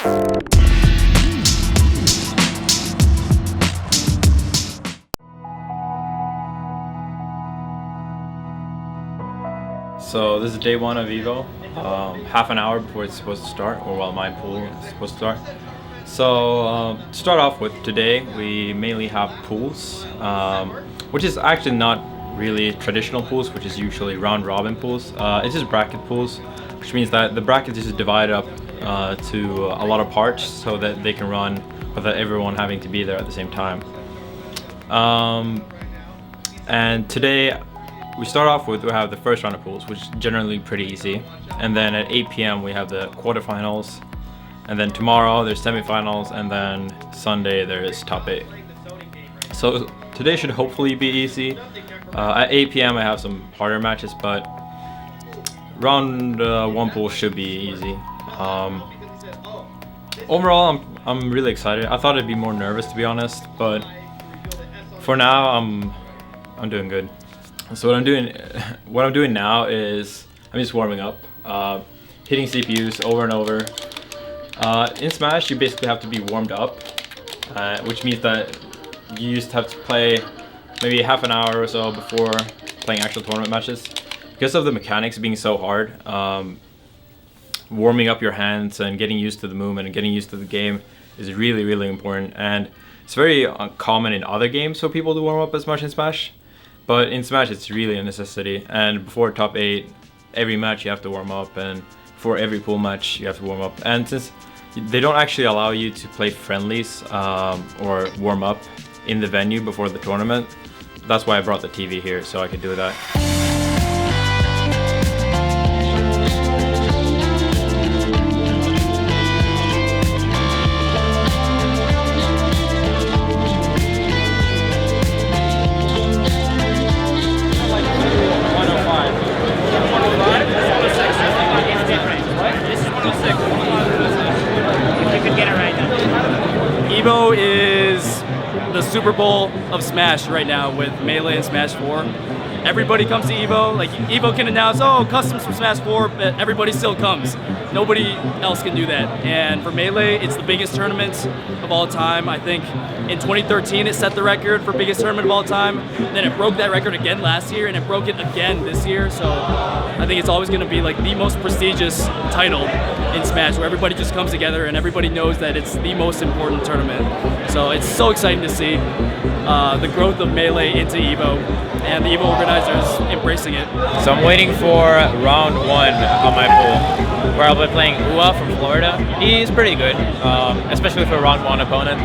So this is day one of Evo, half an hour before it's supposed to start, or while my pool is supposed to start. So to start off with, today we mainly have pools, which is actually not really traditional pools, which is usually round robin pools. It's just bracket pools, which means that the bracket is divided up to a lot of parts so that they can run without everyone having to be there at the same time. And today we start off with, we have the first round of pools, which is generally pretty easy. And then at 8 p.m. we have the quarterfinals. And then tomorrow there's semifinals, and then Sunday there is top 8. So today should hopefully be easy. At 8 p.m. I have some harder matches, but round 1 pool should be easy. Overall, I'm really excited. I thought I'd be more nervous, to be honest, but for now I'm doing good. So what I'm doing now is I'm just warming up, hitting CPUs over and over. In Smash, you basically have to be warmed up, which means that you just have to play maybe half an hour or so before playing actual tournament matches. Because of the mechanics being so hard, warming up your hands and getting used to the movement and getting used to the game is really, really important. And it's very common in other games for people to warm up as much in Smash. But in Smash, it's really a necessity. And before top 8, every match you have to warm up, and for every pool match you have to warm up. And since they don't actually allow you to play friendlies or warm up in the venue before the tournament, that's why I brought the TV here, so I could do that. Evo is the Super Bowl of Smash right now with Melee and Smash 4. Everybody comes to Evo. Like, Evo can announce, oh, customs from Smash 4, but everybody still comes. Nobody else can do that. And for Melee, it's the biggest tournament of all time. I think in 2013 it set the record for biggest tournament of all time. Then it broke that record again last year, and it broke it again this year. So I think it's always going to be like the most prestigious title in Smash, where everybody just comes together and everybody knows that it's the most important tournament. So it's so exciting to see the growth of Melee into Evo, and the Evo organizers embracing it. So I'm waiting for round 1 on my pool, where I'll be playing Ua from Florida. He's pretty good, especially for a round 1 opponent.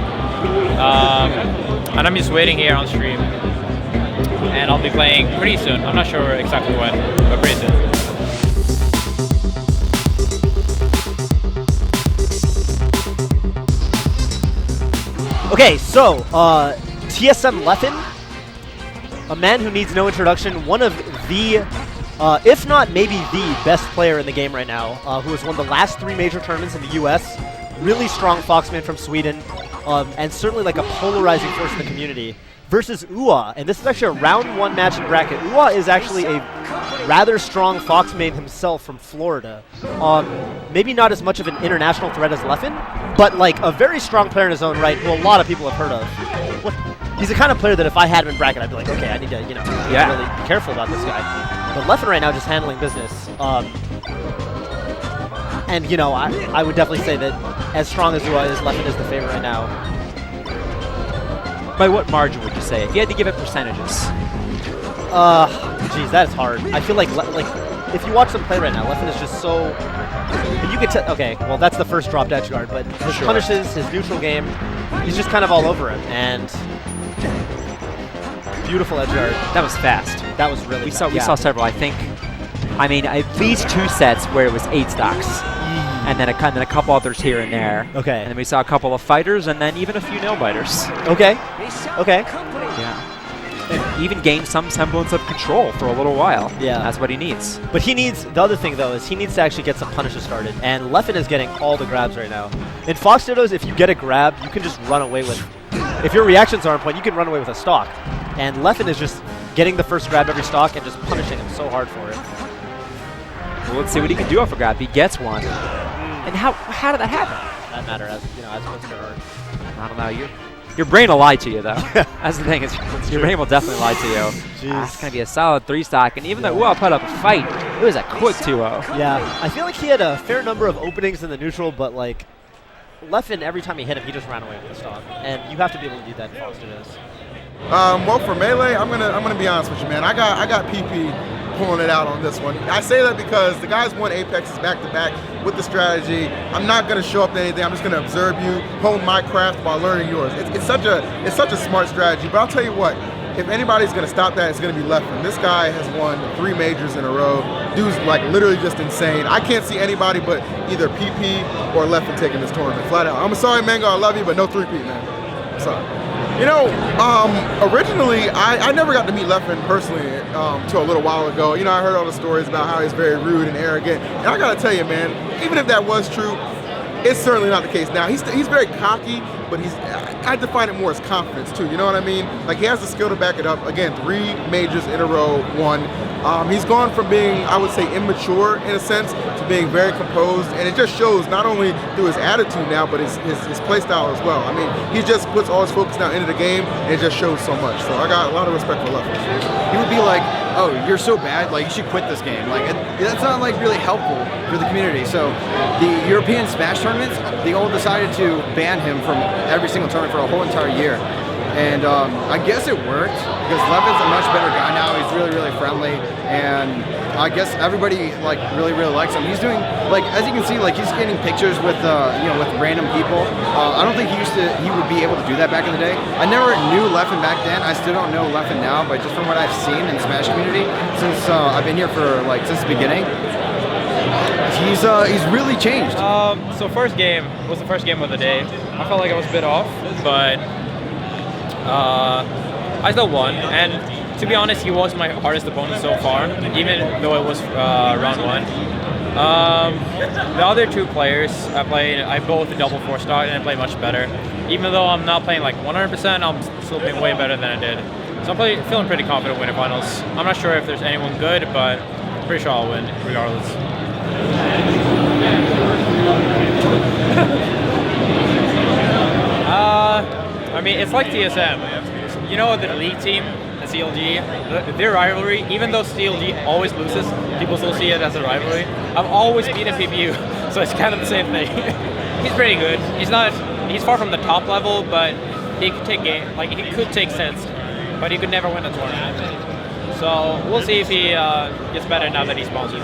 And I'm just waiting here on stream, and I'll be playing pretty soon. I'm not sure exactly when, but pretty soon. Okay, so TSM Leffen, a man who needs no introduction, one of the, if not maybe the best player in the game right now, who has won the last 3 major tournaments in the US, really strong Foxman from Sweden, and certainly like a polarizing force in the community, versus Ua, and this is actually a round 1 match in bracket. Ua is actually a rather strong Foxman himself from Florida. Maybe not as much of an international threat as Leffen, but like a very strong player in his own right, who a lot of people have heard of. He's the kind of player that if I had him in bracket, I'd be like, okay, I need to, really be careful about this guy. But Leffen right now just handling business. And I would definitely say that as strong as Ua is, Leffen is the favorite right now. By what margin would you say? If you had to give it percentages. Geez, that is hard. I feel like if you watch them play right now, Leffen is just so. You could tell. Okay, well that's the first dropped edge guard, but his punishes, his neutral game, he's just kind of all over him. And beautiful edge guard. That was fast. That was really. We saw several. I think. I mean, at least 2 sets where it was 8 stocks, and then a couple others here and there. Okay. And then we saw a couple of fighters, and then even a few nail biters. Okay. Okay. Yeah. And even gained some semblance of control for a little while. Yeah. That's what he needs. But he needs, the other thing though, is he needs to actually get some punishes started. And Leffen is getting all the grabs right now. In Fox Dittos, if you get a grab, you can just run away with, if your reactions are on point, you can run away with a stock. And Leffen is just getting the first grab every stock and just punishing him so hard for it. Well, let's see what he can do off a grab. He gets one. And how did that happen? that matter, as opposed to her. I don't know. Your brain will lie to you, though. That's the thing. Your brain will definitely lie to you. It's going to be a solid 3-stock. And even though Uwell put up a fight, it was a quick 2-0. Yeah, I feel like he had a fair number of openings in the neutral, but like Leffen, every time he hit him, he just ran away with the stock. And you have to be able to do that in Foster does. Well, for Melee, I'm gonna be honest with you, man. I got PP pulling it out on this one. I say that because the guys won Apexes back to back with the strategy. I'm not gonna show up to anything. I'm just gonna observe you, hone my craft while learning yours. It's such a smart strategy. But I'll tell you what, if anybody's gonna stop that, it's gonna be Leffen. This guy has won 3 majors in a row. Dude's like literally just insane. I can't see anybody but either PP or Leffen taking this tournament, flat out. I'm sorry, Mango, I love you, but no 3P, man. I'm sorry. You know, originally, I never got to meet Leffen personally until a little while ago. You know, I heard all the stories about how he's very rude and arrogant. And I gotta tell you, man, even if that was true, it's certainly not the case now. He's very cocky, but I define it more as confidence too, you know what I mean? Like he has the skill to back it up. Again, 3 majors in a row, won. He's gone from being, I would say, immature in a sense to being very composed, and it just shows not only through his attitude now, but his play style as well. I mean, he just puts all his focus now into the game, and it just shows so much. So I got a lot of respect for Leffen. He would be like, oh, you're so bad, like you should quit this game. Like that's not like really helpful for the community. So the European Smash tournaments, they all decided to ban him from every single tournament for a whole entire year. And I guess it worked because Leffen's a much better guy now. He's really, really friendly, and I guess everybody like really, really likes him. He's doing like, as you can see, like he's getting pictures with with random people. I don't think he would be able to do that back in the day. I never knew Leffen back then. I still don't know Leffen now, but just from what I've seen in the Smash community since I've been here for like since the beginning, he's really changed. So first game was the first game of the day. I felt like I was a bit off, but I still won, and to be honest, he was my hardest opponent so far, even though it was round 1. The other 2 players I both double 4-star, and I played much better. Even though I'm not playing like 100%, I'm still playing way better than I did. So I'm feeling pretty confident winning finals. I'm not sure if there's anyone good, but I'm pretty sure I'll win regardless. I mean, it's like TSM. You know, the league team, the CLG, their rivalry, even though CLG always loses, people still see it as a rivalry. I've always beaten PPU, so it's kind of the same thing. He's pretty good. He's far from the top level, but he could take sense, but he could never win a tournament. So we'll see if he gets better now that he's sponsored.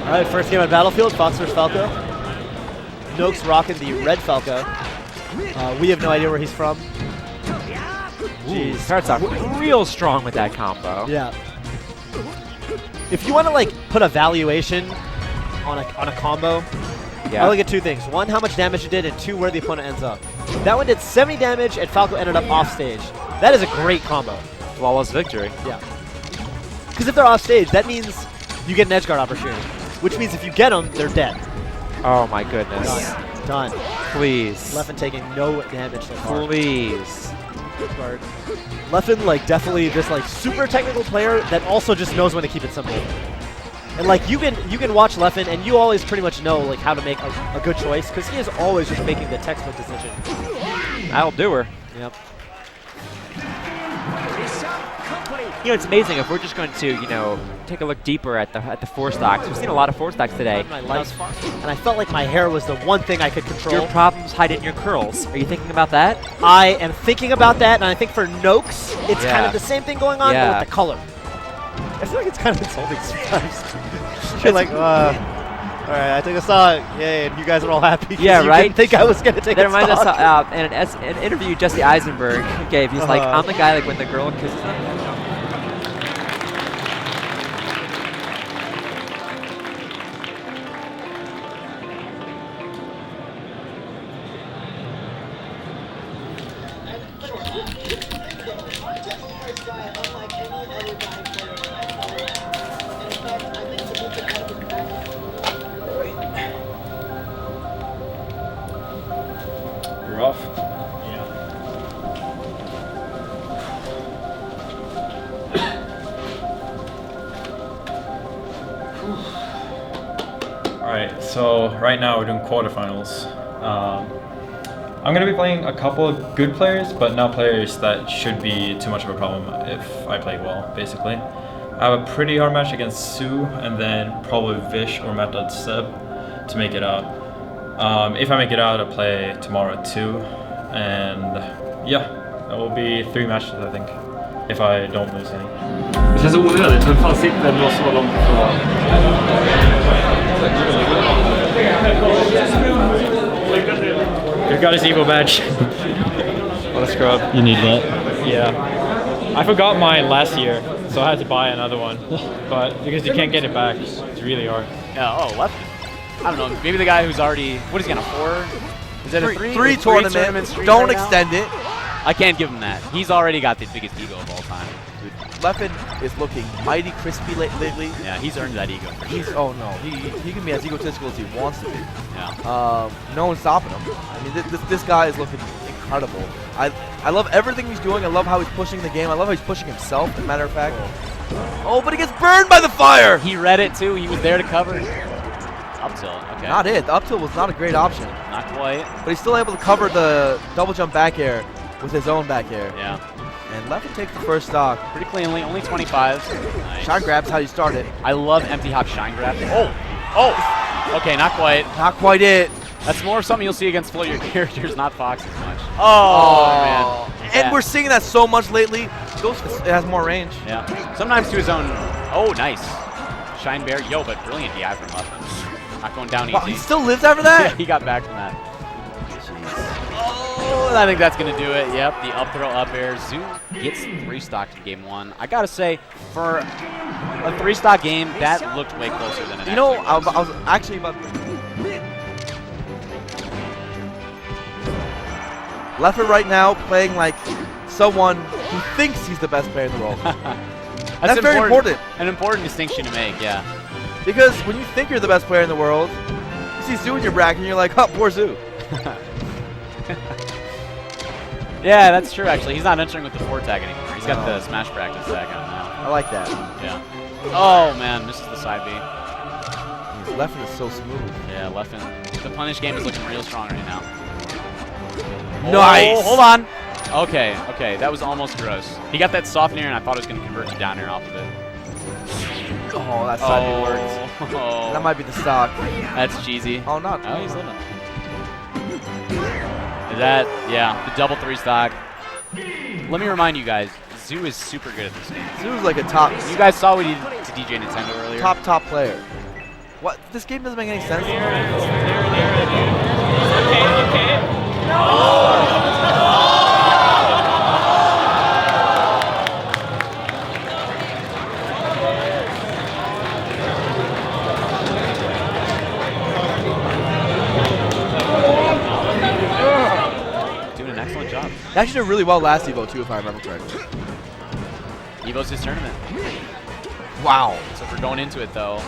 All right, first game on Battlefield, Fox vs. Falco. Nokes rocking the red Falco. We have no idea where he's from. Jeez, starts off real strong with that combo. Yeah. If you want to like put a valuation on a combo, yeah. I look at 2 things. 1, how much damage it did, and 2, where the opponent ends up. That one did 70 damage, and Falco ended up off stage. That is a great combo. Flawless victory. Yeah. Because if they're off stage, that means you get an edge guard opportunity, which means if you get them, they're dead. Oh my goodness. Done. Please. Leffen taking no damage so far. Please. Leffen, like, definitely this like super technical player that also just knows when to keep it simple. And like you can watch Leffen and you always pretty much know like how to make a good choice because he is always just making the textbook decision. That'll do her. Yep. You know, it's amazing if we're just going to, you know, take a look deeper at the 4-stocks. We've seen a lot of 4-stocks today. My life, and I felt like my hair was the one thing I could control. Your problems hide in your curls. Are you thinking about that? I am thinking about that, and I think for Nokes, it's kind of the same thing going on, but with the color. I feel like it's kind of insulting sometimes. You're like, all right, I took a stock, yay, and you guys are all happy. Yeah, you right? didn't think I was going to take that a stock. That reminds us in an interview Jesse Eisenberg gave. He's like, I'm the guy like when the girl kisses him. rough. Alright, so right now we're doing quarterfinals. I'm going to be playing a couple of good players, but not players that should be too much of a problem if I play well, basically. I have a pretty hard match against Sue, and then probably VISH or Untitled Chapter to make it out. If I make it out, I'll play tomorrow at 2, and yeah, that will be 3 matches I think, if I don't lose any. Det känns onödigt, men fan sitter den så långt ifrån. You got his Evo badge. What a scrub. You need that. Yeah. I forgot mine last year, so I had to buy another one. But because you can't get it back, it's really hard. Yeah, oh, Leffen. I don't know, maybe the guy who's already, what is he gonna 4? Is that a 3? Three tournament streak. Don't extend it. I can't give him that. He's already got the biggest ego of all time. Dude, Leffen is looking mighty crispy lately. Yeah, he's earned that ego. He's oh no, he can be as egotistical as he wants to be. Yeah. No one's stopping him. I mean, this guy is looking incredible. I love everything he's doing. I love how he's pushing the game. I love how he's pushing himself. As a matter of fact. Oh, but he gets burned by the fire. He read it too. He was there to cover. Up tilt. Okay. Not it. The up tilt was not a great option. Not quite. But he's still able to cover the double jump back air with his own back air. Yeah. And Leffen takes the first stock. Pretty cleanly, only 25. Nice. Shine grab's how you start it. I love empty hop shine grab. Oh! Oh! Okay, not quite. Not quite it. That's more something you'll see against floater characters, not Fox as much. Oh, man. And Yeah. we're seeing that so much lately. It has more range. Yeah. Sometimes to his own. Oh, nice. Shine bear. Yo, but brilliant DI from Leffen. Not going down Wow, easy. he still lives after that? Yeah, he got back from that. Oh, I think that's going to do it. Yep, the up throw up air. Zoo gets 3 stocks in game 1. I got to say, for a 3-stock game, that looked way closer than it You know, actually I was actually about Leffen right now playing like someone who thinks he's the best player in the world. That's very important. An important distinction to make, yeah. Because when you think you're the best player in the world, you see Zoo in your bracket and you're like, oh, poor Zoo. Yeah, that's true, actually. He's not entering with the 4 tag anymore. He's got the Smash practice tag on now. I like that. Yeah. Oh, man, misses the side B. Leffen is so smooth. Yeah, Leffen. The punish game is looking real strong right now. Nice. Oh, hold on. Okay, okay, that was almost gross. He got that soft air, and I thought it was going to convert to down air off of it. Oh, that side B worked. Oh. That might be the stock. That's cheesy. Oh, not. Oh, he's living. Is that, yeah, the double 3 stock. Let me remind you guys, Zoo is super good at this game. Zoo's like a top. You guys saw what he did to DJ Nintendo earlier. Top player. What? This game doesn't make any sense. Doing an excellent job. He actually did really well last Evo too, if I remember correctly. Evo's his tournament. Wow. So if we're going into it though,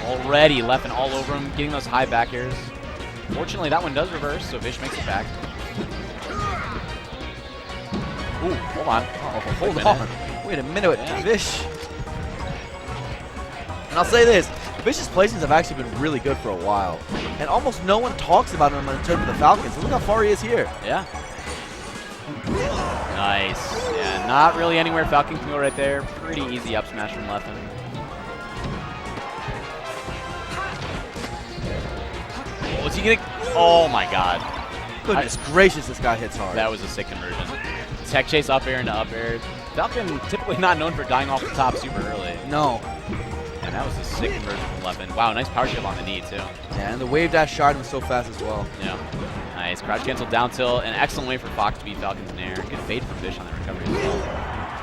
already Leffen all over him, getting those high back airs. Fortunately, that one does reverse, so VISH makes it back. Ooh, hold on. Hold on. Wait a minute. Yeah. VISH. And I'll say this. VISH's placings have actually been really good for a while. And almost no one talks about him in terms of the Falcons. Look how far he is here. Yeah. Nice. Yeah, not really anywhere Falcon can go right there. Pretty easy up smash from Leffen. Was he gonna? Oh my god. Goodness gracious, this guy hits hard. That was a sick conversion. Tech chase up air into up air. Falcon typically not known for dying off the top super early. No. And that was a sick conversion from Leffen. Wow, nice power shield on the knee too. Yeah, and the wave dash shot was so fast as well. Yeah. Nice. Crouch cancel down tilt. An excellent way for Fox to beat Falcons in air. Good fade from VISH on the recovery as well.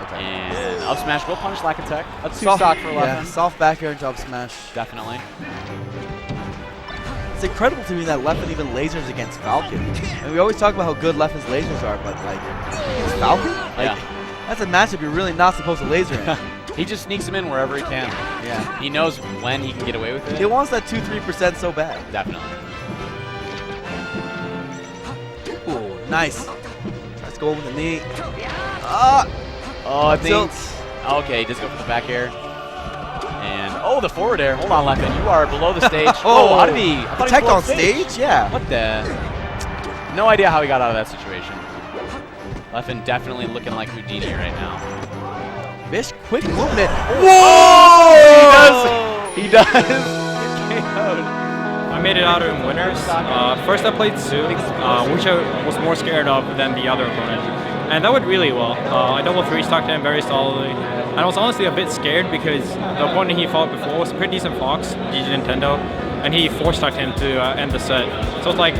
Okay. And up smash will punish lack of tech. A 2 Soft- stock for Leffen. Yeah, soft back air and jump smash. Definitely. It's incredible to me that Leffen even lasers against Falcon. And we always talk about how good Leffen's lasers are, but like, against Falcon? Like, that's a matchup you're really not supposed to laser in. He just sneaks him in wherever he can. Yeah. He knows when he can get away with it. He wants that 2-3% so bad. Definitely. Ooh, Nice. Let's go with the knee. Oh, Tilt. okay, just go for the back air. And, oh, the forward air. Hold on, Leffen. You are below the stage. Oh, how did he? I thought he Protect was below on stage? Yeah. What the? No idea how he got out of that situation. Leffen definitely looking like Houdini right now. VISH, quick movement. Whoa! He does. Get KO'd. I made it out in winners. First I played Sue, which I was more scared of than the other opponent. And that went really well. I double 3-stocked him very solidly. And I was honestly a bit scared because the opponent he fought before was a pretty decent Fox, GG Nintendo, and he 4-stocked him to end the set. So it's like,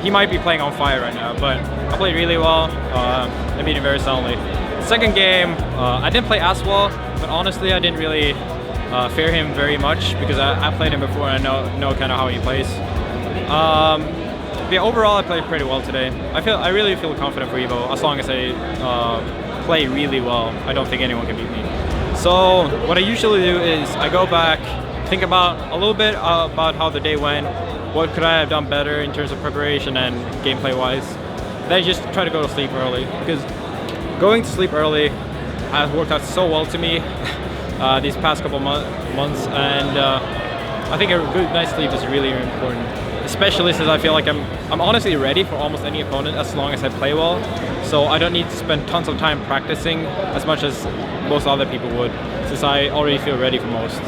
he might be playing on fire right now, but I played really well. I beat him very soundly. Second game, I didn't play as well, but honestly I didn't really fear him very much because I played him before and I know kind of how he plays. Yeah, overall I played pretty well today. I really feel confident for Evo as long as I play really well. I don't think anyone can beat me. So what I usually do is I go back, think about a little bit about how the day went, what could I have done better in terms of preparation and gameplay wise. Then I just try to go to sleep early because going to sleep early has worked out so well to me these past couple months, and I think a good night's sleep is really important, especially since I feel like I'm honestly ready for almost any opponent as long as I play well, so I don't need to spend tons of time practicing as much as most other people would, since I already feel ready for most.